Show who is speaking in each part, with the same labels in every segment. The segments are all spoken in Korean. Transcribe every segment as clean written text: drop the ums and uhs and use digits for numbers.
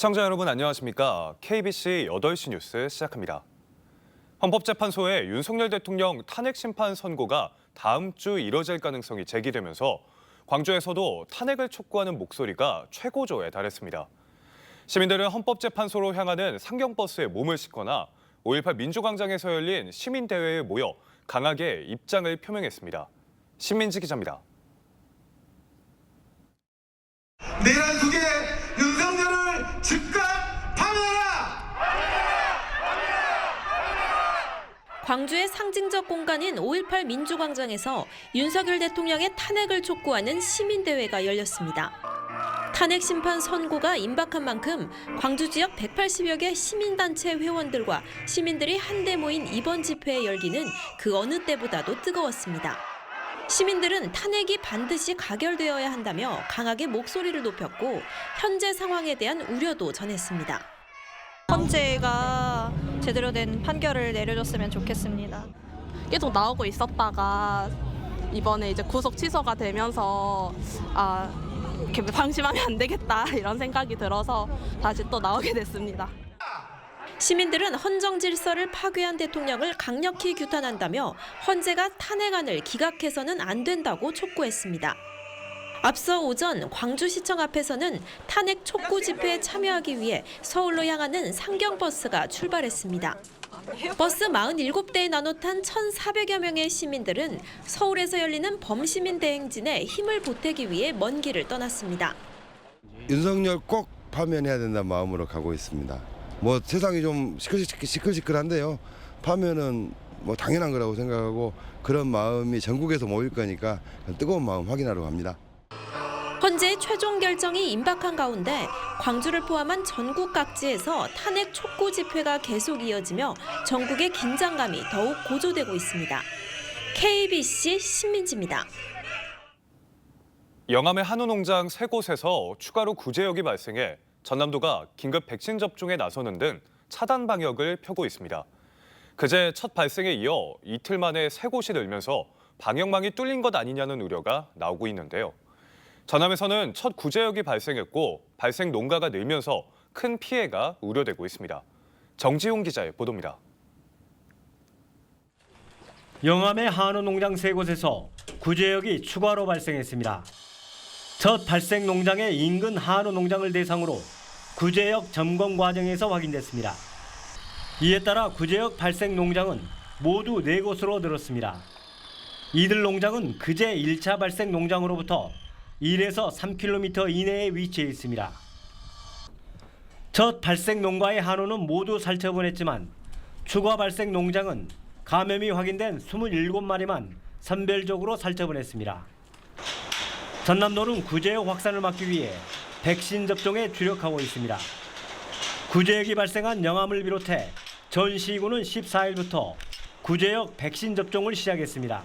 Speaker 1: 시청자 여러분 안녕하십니까? KBC 8시 뉴스 시작합니다. 헌법재판소의 윤석열 대통령 탄핵 심판 선고가 다음 주 이뤄질 가능성이 제기되면서 광주에서도 탄핵을 촉구하는 목소리가 최고조에 달했습니다. 시민들은 헌법재판소로 향하는 상경버스에 몸을 싣거나 5.18 민주광장에서 열린 시민대회에 모여 강하게 입장을 표명했습니다. 신민지 기자입니다.
Speaker 2: 내란 국의 윤석열을 즉각 파면하라!
Speaker 3: 광주의 상징적 공간인 5.18 민주광장에서 윤석열 대통령의 탄핵을 촉구하는 시민대회가 열렸습니다. 탄핵 심판 선고가 임박한 만큼 광주 지역 180여 개 시민단체 회원들과 시민들이 한데 모인 이번 집회의 열기는 그 어느 때보다도 뜨거웠습니다. 시민들은 탄핵이 반드시 가결되어야 한다며 강하게 목소리를 높였고 현재 상황에 대한 우려도 전했습니다.
Speaker 4: 헌재가 제대로 된 판결을 내려줬으면 좋겠습니다.
Speaker 5: 계속 나오고 있었다가 이번에 이제 구속 취소가 되면서 이렇게 방심하면 안 되겠다 이런 생각이 들어서 다시 또 나오게 됐습니다.
Speaker 3: 시민들은 헌정 질서를 파괴한 대통령을 강력히 규탄한다며 헌재가 탄핵안을 기각해서는 안 된다고 촉구했습니다. 앞서 오전 광주시청 앞에서는 탄핵 촉구 집회에 참여하기 위해 서울로 향하는 상경버스가 출발했습니다. 버스 47대에 나눠 탄 1,400여 명의 시민들은 서울에서 열리는 범시민 대행진에 힘을 보태기 위해 먼 길을 떠났습니다.
Speaker 6: 윤석열 꼭 파면해야 된다는 마음으로 가고 있습니다. 세상이 좀 시끌시끌한데요. 파면은 당연한 거라고 생각하고 그런 마음이 전국에서 모일 거니까 뜨거운 마음 확인하러 갑니다.
Speaker 3: 헌재의 최종 결정이 임박한 가운데 광주를 포함한 전국 각지에서 탄핵 촉구 집회가 계속 이어지며 전국의 긴장감이 더욱 고조되고 있습니다. KBC 신민지입니다.
Speaker 1: 영암의 한우 농장 3곳에서 추가로 구제역이 발생해 전남도가 긴급 백신 접종에 나서는 등 차단 방역을 펴고 있습니다. 그제 첫 발생에 이어 이틀 만에 3곳이 늘면서 방역망이 뚫린 것 아니냐는 우려가 나오고 있는데요. 전남에서는 첫 구제역이 발생했고 발생 농가가 늘면서 큰 피해가 우려되고 있습니다. 정지용 기자의 보도입니다.
Speaker 7: 영암의 한우 농장 3곳에서 구제역이 추가로 발생했습니다. 첫 발생 농장의 인근 한우 농장을 대상으로 구제역 점검 과정에서 확인됐습니다. 이에 따라 구제역 발생 농장은 모두 4곳으로 늘었습니다. 이들 농장은 그제 1차 발생 농장으로부터 1에서 3km 이내에 위치해 있습니다. 첫 발생 농가의 한우는 모두 살처분했지만 추가 발생 농장은 감염이 확인된 27마리만 선별적으로 살처분했습니다. 전남도는 구제역 확산을 막기 위해 백신 접종에 주력하고 있습니다. 구제역이 발생한 영암을 비롯해 전 시군은 14일부터 구제역 백신 접종을 시작했습니다.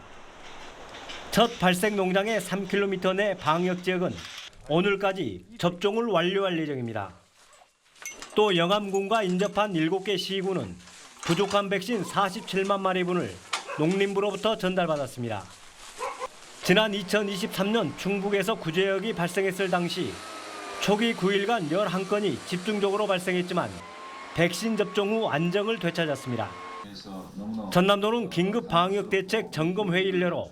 Speaker 7: 첫 발생 농장의 3km 내 방역지역은 오늘까지 접종을 완료할 예정입니다. 또 영암군과 인접한 7개 시군은 부족한 백신 47만 마리분을 농림부로부터 전달받았습니다. 지난 2023년 충북에서 구제역이 발생했을 당시 초기 9일간 11건이 집중적으로 발생했지만 백신 접종 후 안정을 되찾았습니다. 전남도는 긴급 방역 대책 점검 회의를 열어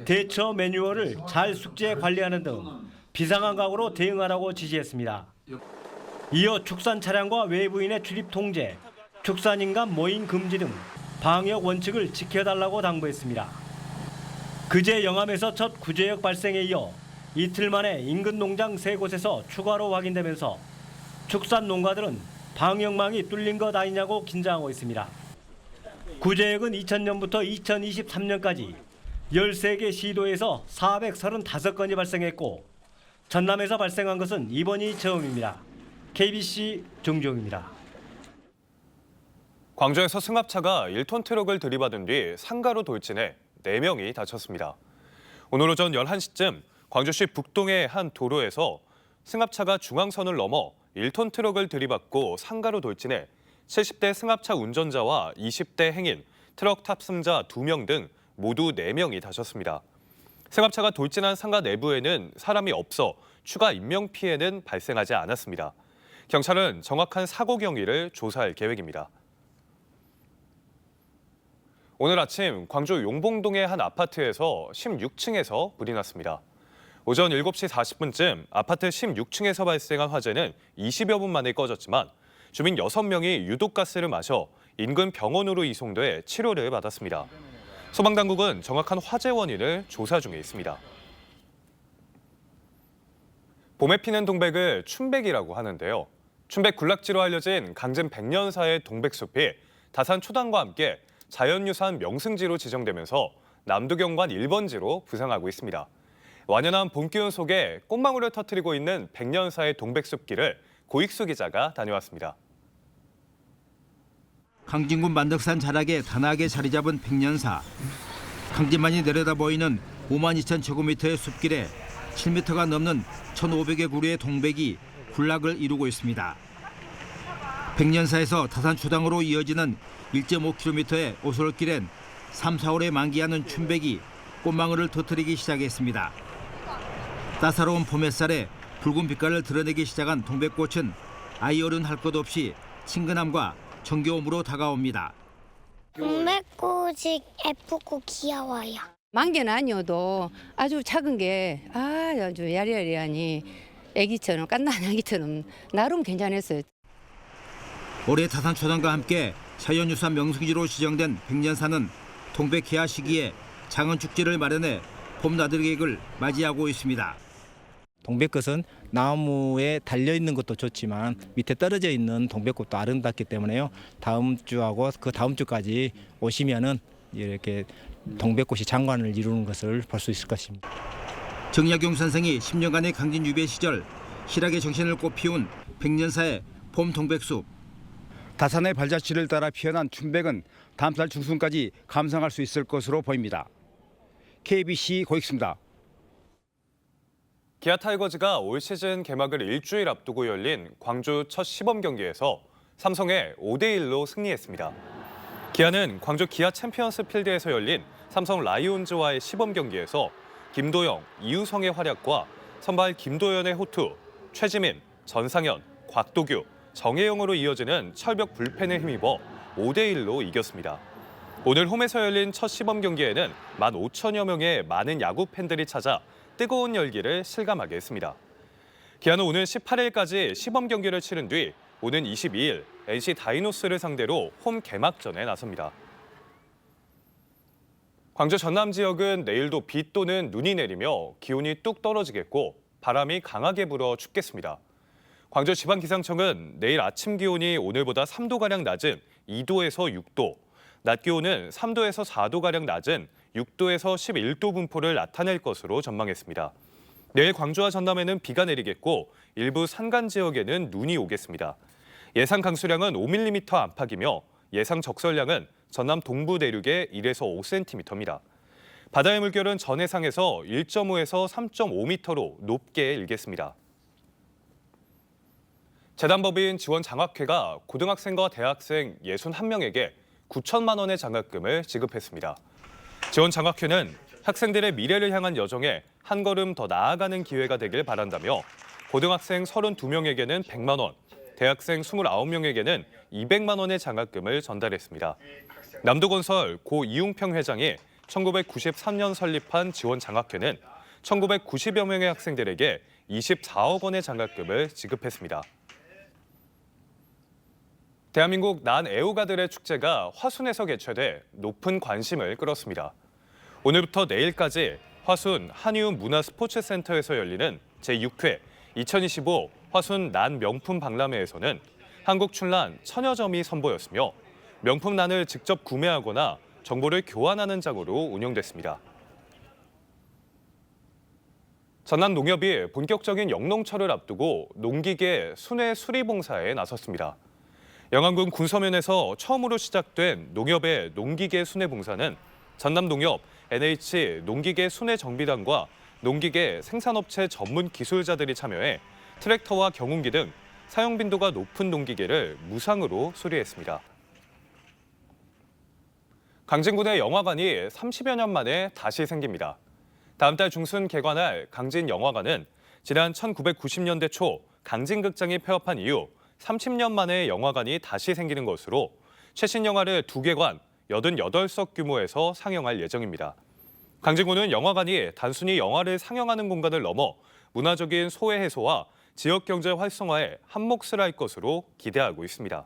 Speaker 7: 대처 매뉴얼을 잘 숙지해 관리하는 등 비상한 각오로 대응하라고 지시했습니다. 이어 축산 차량과 외부인의 출입 통제, 축산인간 모임 금지 등 방역 원칙을 지켜달라고 당부했습니다. 그제 영암에서 첫 구제역 발생에 이어 이틀 만에 인근 농장 3곳에서 추가로 확인되면서 축산 농가들은 방역망이 뚫린 것 아니냐고 긴장하고 있습니다. 구제역은 2000년부터 2023년까지 13개 시도에서 435건이 발생했고 전남에서 발생한 것은 이번이 처음입니다. KBC 정주영입니다.
Speaker 1: 광주에서 승합차가 1톤 트럭을 들이받은 뒤 상가로 돌진해 4명이 다쳤습니다. 오늘 오전 11시쯤 광주시 북동의 한 도로에서 승합차가 중앙선을 넘어 1톤 트럭을 들이받고 상가로 돌진해 70대 승합차 운전자와 20대 행인, 트럭 탑승자 2명 등 모두 4명이 다쳤습니다. 승합차가 돌진한 상가 내부에는 사람이 없어 추가 인명피해는 발생하지 않았습니다. 경찰은 정확한 사고 경위를 조사할 계획입니다. 오늘 아침 광주 용봉동의 한 아파트에서 16층에서 불이 났습니다. 오전 7시 40분쯤 아파트 16층에서 발생한 화재는 20여 분 만에 꺼졌지만 주민 6명이 유독가스를 마셔 인근 병원으로 이송돼 치료를 받았습니다. 소방당국은 정확한 화재 원인을 조사 중에 있습니다. 봄에 피는 동백을 춘백이라고 하는데요. 춘백 군락지로 알려진 강진 백년사의 동백숲이 다산 초당과 함께 자연유산 명승지로 지정되면서 남도경관 1번지로 부상하고 있습니다. 완연한 봄 기운 속에 꽃망울을 터뜨리고 있는 백년사의 동백숲길을 고익수 기자가 다녀왔습니다.
Speaker 8: 강진군 만덕산 자락에 단아하게 자리 잡은 백년사. 강진만이 내려다 보이는 52,000제곱미터의 숲길에 7m가 넘는 1,500여 그루의 동백이 군락을 이루고 있습니다. 백년사에서 다산 초당으로 이어지는 1.5km의 오솔길엔 3, 4월에 만기하는 춘백이 꽃망울을 터뜨리기 시작했습니다. 따사로운 봄 햇살에 붉은 빛깔을 드러내기 시작한 동백꽃은 아이 어른 할 것 없이 친근함과 정겨움으로 다가옵니다.
Speaker 9: 동백꽃이 예쁘고 귀여워요.
Speaker 10: 만개는 아니어도 아주 작은 게 아주 야리야리하니 애기처럼 깐난 애기처럼 나름 괜찮았어요.
Speaker 8: 올해 다산 초당과 함께 자연유산 명승지로 지정된 백년사는 동백 개화 시기에 장은 축제를 마련해 봄 나들객을 맞이하고 있습니다.
Speaker 11: 동백꽃은 나무에 달려 있는 것도 좋지만 밑에 떨어져 있는 동백꽃도 아름답기 때문에요. 다음 주하고 그 다음 주까지 오시면은 이렇게 동백꽃이 장관을 이루는 것을 볼 수 있을 것입니다.
Speaker 8: 정약용 선생이 10년간의 강진 유배 시절 희락의 정신을 꽃피운 백년사의 봄 동백숲.
Speaker 12: 다산의 발자취를 따라 피어난 춘백은 다음 달 중순까지 감상할 수 있을 것으로 보입니다. KBC 고익수입니다.
Speaker 1: 기아 타이거즈가 올 시즌 개막을 일주일 앞두고 열린 광주 첫 시범 경기에서 삼성에 5대1로 승리했습니다. 기아는 광주 기아 챔피언스 필드에서 열린 삼성 라이온즈와의 시범 경기에서 김도영, 이우성의 활약과 선발 김도연의 호투, 최지민, 전상현, 곽도규, 정혜영으로 이어지는 철벽 불펜에 힘입어 5대1로 이겼습니다. 오늘 홈에서 열린 첫 시범 경기에는 15,000여 명의 많은 야구 팬들이 찾아 뜨거운 열기를 실감하게 했습니다. 기아는 오늘 18일까지 시범 경기를 치른 뒤 오는 22일 NC 다이노스를 상대로 홈 개막전에 나섭니다. 광주 전남 지역은 내일도 비 또는 눈이 내리며 기온이 뚝 떨어지겠고 바람이 강하게 불어 춥겠습니다. 광주 지방기상청은 내일 아침 기온이 오늘보다 3도가량 낮은 2도에서 6도, 낮 기온은 3도에서 4도가량 낮은 6도에서 11도 분포를 나타낼 것으로 전망했습니다. 내일 광주와 전남에는 비가 내리겠고 일부 산간 지역에는 눈이 오겠습니다. 예상 강수량은 5mm 안팎이며 예상 적설량은 전남 동부 내륙에 1에서 5cm입니다. 바다의 물결은 전 해상에서 1.5에서 3.5m로 높게 일겠습니다. 재단법인 지원장학회가 고등학생과 대학생 61명에게 9천만 원의 장학금을 지급했습니다. 지원장학회는 학생들의 미래를 향한 여정에 한 걸음 더 나아가는 기회가 되길 바란다며 고등학생 32명에게는 100만 원, 대학생 29명에게는 200만 원의 장학금을 전달했습니다. 남도건설 고 이웅평 회장이 1993년 설립한 지원장학회는 1990여 명의 학생들에게 24억 원의 장학금을 지급했습니다. 대한민국 난애호가들의 축제가 화순에서 개최돼 높은 관심을 끌었습니다. 오늘부터 내일까지 화순 한의훈 문화스포츠센터에서 열리는 제6회 2025 화순 난 명품 박람회에서는 한국 출란 천여 점이 선보였으며 명품 난을 직접 구매하거나 정보를 교환하는 장으로 운영됐습니다. 전남 농협이 본격적인 영농철을 앞두고 농기계 순회 수리 봉사에 나섰습니다. 영암군 군서면에서 처음으로 시작된 농협의 농기계 순회 봉사는 전남농협 NH 농기계 순회 정비단과 농기계 생산업체 전문 기술자들이 참여해 트랙터와 경운기 등 사용 빈도가 높은 농기계를 무상으로 수리했습니다. 강진군의 영화관이 30여 년 만에 다시 생깁니다. 다음 달 중순 개관할 강진영화관은 지난 1990년대 초 강진극장이 폐업한 이후 30년 만에 영화관이 다시 생기는 것으로 최신 영화를 2개관, 88석 규모에서 상영할 예정입니다. 강진구는 영화관이 단순히 영화를 상영하는 공간을 넘어 문화적인 소외 해소와 지역 경제 활성화에 한몫을 할 것으로 기대하고 있습니다.